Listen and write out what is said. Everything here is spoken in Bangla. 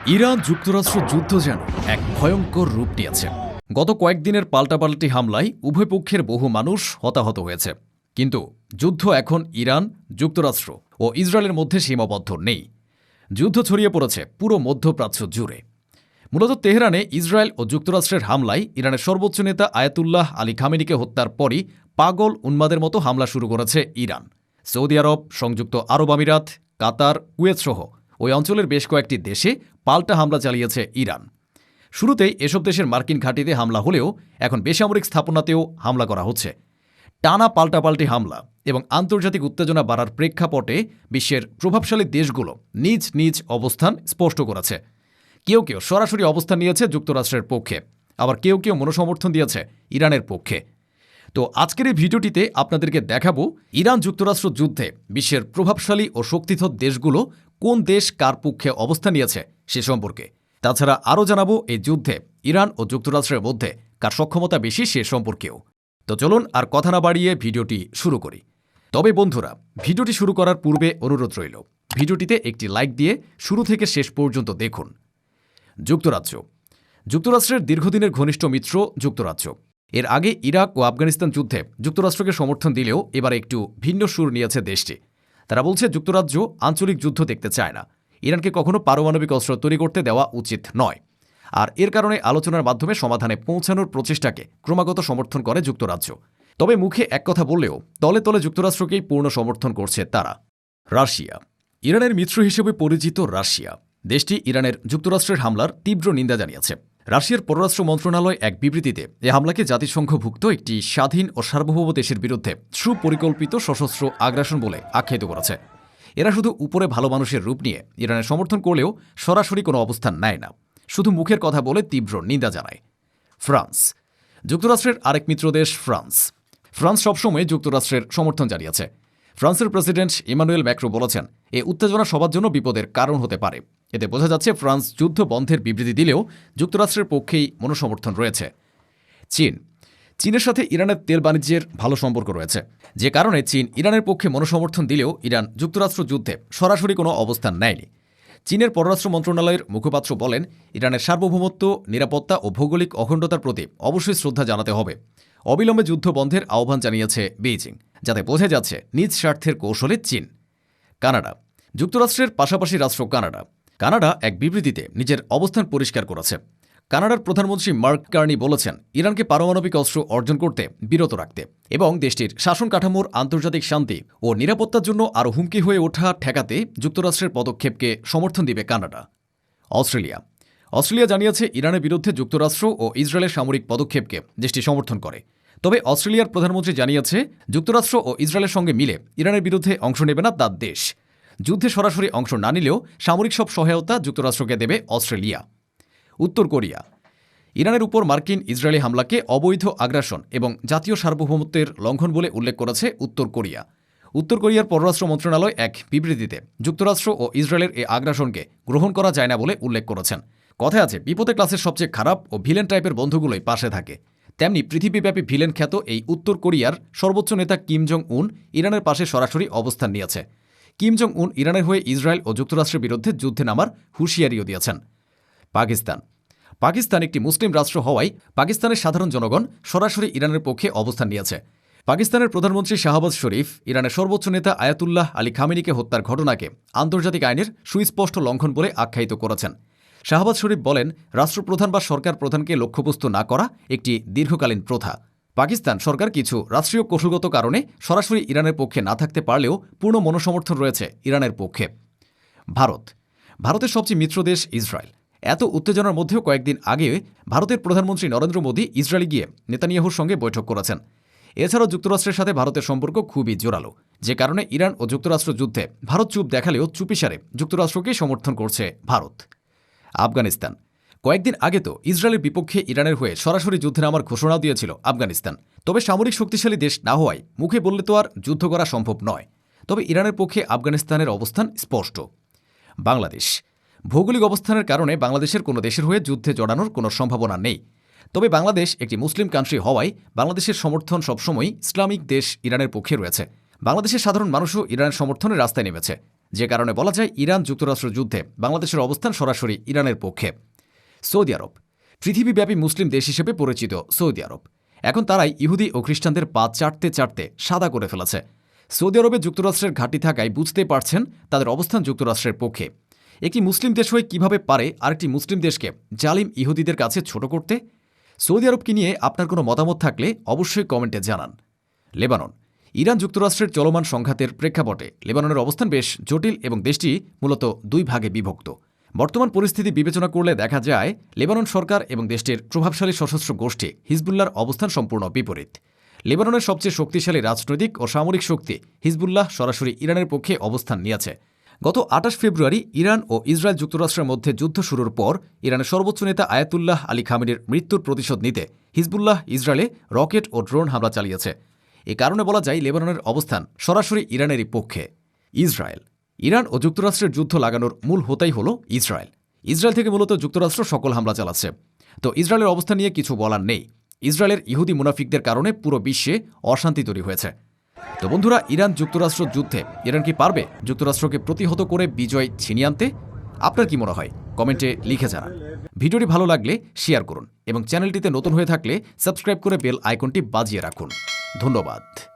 ইরান যুক্তরাষ্ট্র যুদ্ধ যেন এক ভয়ঙ্কর রূপ নিয়েছে। গত কয়েকদিনের পাল্টাপাল্টি হামলায় উভয় পক্ষের বহু মানুষ হতাহত হয়েছে। কিন্তু যুদ্ধ এখন ইরান, যুক্তরাষ্ট্র ও ইসরায়েলের মধ্যে সীমাবদ্ধ নেই। যুদ্ধ ছড়িয়ে পড়েছে পুরো মধ্যপ্রাচ্য জুড়ে। মূলত তেহরানে ইসরায়েল ও যুক্তরাষ্ট্রের হামলায় ইরানের সর্বোচ্চ নেতা আয়াতুল্লাহ আলী খামেনিকে হত্যার পরই পাগল উন্মাদের মতো হামলা শুরু করেছে ইরান। সৌদি আরব, সংযুক্ত আরব আমিরাত, কাতার, কুয়েত সহ ওই অঞ্চলের বেশ কয়েকটি দেশে পাল্টা হামলা চালিয়েছে ইরান। শুরুতেই এসব দেশের মার্কিন ঘাঁটিতে হামলা হলেও এখন বেসামরিক স্থাপনাতেও হামলা করা হচ্ছে। টানা পাল্টাপাল্টি হামলা এবং আন্তর্জাতিক উত্তেজনা বাড়ার প্রেক্ষাপটে বিশ্বের প্রভাবশালী দেশগুলো নিজ নিজ অবস্থান স্পষ্ট করেছে। কেউ কেউ সরাসরি অবস্থান নিয়েছে যুক্তরাষ্ট্রের পক্ষে, আবার কেউ কেউ মনোসমর্থন দিয়েছে ইরানের পক্ষে। তো আজকের এই ভিডিওটিতে আপনাদেরকে দেখাবো ইরান যুক্তরাষ্ট্র যুদ্ধে বিশ্বের প্রভাবশালী ও শক্তিধর দেশগুলো কোন দেশ কার পক্ষে অবস্থান নিয়েছে সে সম্পর্কে। তাছাড়া আরও জানাবো এই যুদ্ধে ইরান ও যুক্তরাষ্ট্রের মধ্যে কার সক্ষমতা বেশি সে সম্পর্কেও। তো চলুন আর কথা না বাড়িয়ে ভিডিওটি শুরু করি। তবে বন্ধুরা, ভিডিওটি শুরু করার পূর্বে অনুরোধ রইল, ভিডিওটিতে একটি লাইক দিয়ে শুরু থেকে শেষ পর্যন্ত দেখুন। যুক্তরাষ্ট্রের দীর্ঘদিনের ঘনিষ্ঠ মিত্র যুক্তরাজ্য। এর আগে ইরাক ও আফগানিস্তান যুদ্ধে যুক্তরাষ্ট্রকে সমর্থন দিলেও এবার একটু ভিন্ন সুর নিয়েছে দেশটি। তারা বলছে যুক্তরাজ্য আঞ্চলিক যুদ্ধ দেখতে চায় না, ইরানকে কখনো পারমাণবিক অস্ত্র তৈরি করতে দেওয়া উচিত নয়। আর এর কারণে আলোচনার মাধ্যমে সমাধানে পৌঁছানোর প্রচেষ্টাকে ক্রমাগত সমর্থন করে যুক্তরাজ্য। তবে মুখে এক কথা বললেও তলে তলে যুক্তরাষ্ট্রকেই পূর্ণ সমর্থন করছে তারা। রাশিয়া। ইরানের মিত্র হিসেবে পরিচিত রাশিয়া দেশটি ইরানের যুক্তরাষ্ট্রের হামলার তীব্র নিন্দা জানিয়েছে। রাশিয়ার পররাষ্ট্র মন্ত্রণালয় এক বিবৃতিতে এ হামলাকে জাতিসংঘভুক্ত একটি স্বাধীন ও সার্বভৌম দেশের বিরুদ্ধে সুপরিকল্পিত সশস্ত্র আগ্রাসন বলে আখ্যায়িত করেছে। এরা শুধু উপরে ভালো মানুষের রূপ নিয়ে ইরানের সমর্থন করলেও সরাসরি কোনো অবস্থান নেয় না, শুধু মুখের কথা বলে তীব্র নিন্দা জানায়। ফ্রান্স। যুক্তরাষ্ট্রের আরেক মিত্র দেশ ফ্রান্স সবসময় যুক্তরাষ্ট্রের সমর্থন জানিয়েছে। ফ্রান্সের প্রেসিডেন্ট ইমানুয়েল ম্যাক্রো বলেছেন, এ উত্তেজনা সবার জন্য বিপদের কারণ হতে পারে। এতে বোঝা যাচ্ছে ফ্রান্স যুদ্ধ বন্ধের বিবৃতি দিলেও যুক্তরাষ্ট্রের পক্ষেই মনোসমর্থন রয়েছে। চীনের সাথে ইরানের তেল বাণিজ্যের ভালো সম্পর্ক রয়েছে, যে কারণে চীন ইরানের পক্ষে মনোসমর্থন দিলেও ইরান যুক্তরাষ্ট্র যুদ্ধে সরাসরি কোনো অবস্থান নেয়নি। চীনের পররাষ্ট্র মন্ত্রণালয়ের মুখপাত্র বলেন, ইরানের সার্বভৌমত্ব, নিরাপত্তা ও ভৌগোলিক অখণ্ডতার প্রতি অবশ্যই শ্রদ্ধা জানাতে হবে। অবিলম্বে যুদ্ধ বন্ধের আহ্বান জানিয়েছে বেইজিং, যাতে বোঝা যাচ্ছে নিজ স্বার্থের কৌশলে চীন। কানাডা। যুক্তরাষ্ট্রের পাশাপাশি রাষ্ট্র কানাডা এক বিবৃতিতে নিজের অবস্থান পরিষ্কার করেছে। কানাডার প্রধানমন্ত্রী মার্ক কার্নি বলেছেন, ইরানকে পারমাণবিক অস্ত্র অর্জন করতে বিরত রাখতে এবং দেশটির শাসন কাঠামোর আন্তর্জাতিক শান্তি ও নিরাপত্তার জন্য আরও হুমকি হয়ে ওঠা ঠেকাতে যুক্তরাষ্ট্রের পদক্ষেপকে সমর্থন দিবে কানাডা। অস্ট্রেলিয়া জানিয়েছে, ইরানের বিরুদ্ধে যুক্তরাষ্ট্র ও ইসরায়েলের সামরিক পদক্ষেপকে দেশটি সমর্থন করে। তবে অস্ট্রেলিয়ার প্রধানমন্ত্রী জানিয়েছে, যুক্তরাষ্ট্র ও ইসরায়েলের সঙ্গে মিলে ইরানের বিরুদ্ধে অংশ নেবে না তার দেশ। যুদ্ধে সরাসরি অংশ না নিলেও সামরিক সব সহায়তা যুক্তরাষ্ট্রকে দেবে অস্ট্রেলিয়া। উত্তর কোরিয়া। ইরানের উপর মার্কিন ইসরায়েলি হামলাকে অবৈধ আগ্রাসন এবং জাতীয় সার্বভৌমত্বের লঙ্ঘন বলে উল্লেখ করেছে উত্তর কোরিয়ার পররাষ্ট্র মন্ত্রণালয় এক বিবৃতিতে যুক্তরাষ্ট্র ও ইসরায়েলের এই আগ্রাসনকে গ্রহণ করা যায় না বলে উল্লেখ করেছেন। কথায় আছে, বিপদে ক্লাসের সবচেয়ে খারাপ ও ভিলেন টাইপের বন্ধুগুলোই পাশে থাকে। তেমনি পৃথিবীব্যাপী ভিলেন খ্যাত এই উত্তর কোরিয়ার সর্বোচ্চ নেতা কিম জং উন ইরানের পাশে সরাসরি অবস্থান নিয়েছে। কিম জং উন ইরানের হয়ে ইসরায়েল ও যুক্তরাষ্ট্রের বিরুদ্ধে যুদ্ধে নামার হুঁশিয়ারিও দিয়েছেন। পাকিস্তান একটি মুসলিম রাষ্ট্র হওয়ায় পাকিস্তানের সাধারণ জনগণ সরাসরি ইরানের পক্ষে অবস্থান নিয়েছে। পাকিস্তানের প্রধানমন্ত্রী শাহবাজ শরীফ ইরানের সর্বোচ্চ নেতা আয়াতুল্লাহ আলী খামেনিকে হত্যার ঘটনাকে আন্তর্জাতিক আইনের সুস্পষ্ট লঙ্ঘন বলে আখ্যায়িত করেছেন। শাহবাজ শরীফ বলেন, রাষ্ট্রপ্রধান বা সরকার প্রধানকে লক্ষ্যবস্তু না করা একটি দীর্ঘকালীন প্রথা। পাকিস্তান সরকার কিছু রাষ্ট্রীয় কৌশলগত কারণে সরাসরি ইরানের পক্ষে না থাকতে পারলেও পূর্ণ মনোসমর্থন রয়েছে ইরানের পক্ষে। ভারতের সবচেয়ে মিত্র দেশ ইসরায়েল। এত উত্তেজনার মধ্যেও কয়েকদিন আগে ভারতের প্রধানমন্ত্রী নরেন্দ্র মোদী ইসরায়েলে গিয়ে নেতানিয়াহুর সঙ্গে বৈঠক করেছেন। এছাড়াও যুক্তরাষ্ট্রের সাথে ভারতের সম্পর্ক খুবই জোরালো, যে কারণে ইরান ও যুক্তরাষ্ট্র যুদ্ধে ভারত চুপ দেখালেও চুপিসারে যুক্তরাষ্ট্রকেই সমর্থন করছে ভারত। আফগানিস্তান। কয়েকদিন আগে তো ইসরায়েলের বিপক্ষে ইরানের হয়ে সরাসরি যুদ্ধে নামার ঘোষণাও দিয়েছিল আফগানিস্তান। তবে সামরিক শক্তিশালী দেশ না হওয়ায় মুখে বললে তো আর যুদ্ধ করা সম্ভব নয়। তবে ইরানের পক্ষে আফগানিস্তানের অবস্থান স্পষ্ট। বাংলাদেশ। ভৌগোলিক অবস্থানের কারণে বাংলাদেশের কোনো দেশের হয়ে যুদ্ধে জড়ানোর কোনো সম্ভাবনা নেই। তবে বাংলাদেশ একটি মুসলিম কান্ট্রি হওয়ায় বাংলাদেশের সমর্থন সবসময় ইসলামিক দেশ ইরানের পক্ষে রয়েছে। বাংলাদেশের সাধারণ মানুষও ইরানের সমর্থনে রাস্তায় নেমেছে। যে কারণে বলা যায় ইরান যুক্তরাষ্ট্র যুদ্ধে বাংলাদেশের অবস্থান সরাসরি ইরানের পক্ষে। সৌদি আরব পৃথিবীব্যাপী মুসলিম দেশ হিসেবে পরিচিত সৌদি আরব এখন তারাই ইহুদি ও খ্রিস্টানদের পা চাটতে চাটতে সাদা করে ফেলেছে। সৌদি আরবে যুক্তরাষ্ট্রের ঘাঁটি থাকায় বুঝতে পারছেন তাদের অবস্থান যুক্তরাষ্ট্রের পক্ষে। একটি মুসলিম দেশ হয়ে কিভাবে পারে আরেকটি মুসলিম দেশকে জালিম ইহুদিদের কাছে ছোট করতে? সৌদি আরবকে নিয়ে আপনার কোনো মতামত থাকলে অবশ্যই কমেন্টে জানান। লেবানন ইরান যুক্তরাষ্ট্রের চলমান সংঘাতের প্রেক্ষাপটে লেবাননের অবস্থান বেশ জটিল এবং দেশটি মূলত দুই ভাগে বিভক্ত। বর্তমান পরিস্থিতি বিবেচনা করলে দেখা যায় লেবানন সরকার এবং দেশটির প্রভাবশালী সশস্ত্র গোষ্ঠী হিজবুল্লাহর অবস্থান সম্পূর্ণ বিপরীত। লেবাননের সবচেয়ে শক্তিশালী রাজনৈতিক ও সামরিক শক্তি হিজবুল্লাহ সরাসরি ইরানের পক্ষে অবস্থান নিয়েছে। গত ২৮ ফেব্রুয়ারি ইরান ও ইসরায়েল যুক্তরাষ্ট্রের মধ্যে যুদ্ধ শুরুর পর ইরানের সর্বোচ্চ নেতা আয়াতুল্লাহ আলী খামেনির মৃত্যুর প্রতিশোধ নিতে হিজবুল্লাহ ইসরায়েলে রকেট ও ড্রোন হামলা চালিয়েছে। এ কারণে বলা যায় লেবাননের অবস্থান সরাসরি ইরানেরই পক্ষে। ইসরায়েল ইরান ও যুক্তরাষ্ট্রের যুদ্ধ লাগানোর মূল হোতাই হল ইসরায়েল। ইসরায়েল থেকে মূলত যুক্তরাষ্ট্র সকল হামলা চালাচ্ছে। তো ইসরায়েলের অবস্থান নিয়ে কিছু বলার নেই। ইসরায়েলের ইহুদি মুনাফিকদের কারণে পুরো বিশ্বে অশান্তি তৈরি হয়েছে। তো বন্ধুরা, ইরান যুক্তরাষ্ট্র যুদ্ধে ইরান কি পারবে যুক্তরাষ্ট্রকে প্রতিহত করে বিজয় ছিনিয়ে আনতে? আপনার কি মনে হয় কমেন্টে লিখে জানান। ভিডিওটি ভালো লাগলে শেয়ার করুন এবং চ্যানেলটিতে নতুন হয়ে থাকলে সাবস্ক্রাইব করে বেল আইকনটি বাজিয়ে রাখুন। ধন্যবাদ।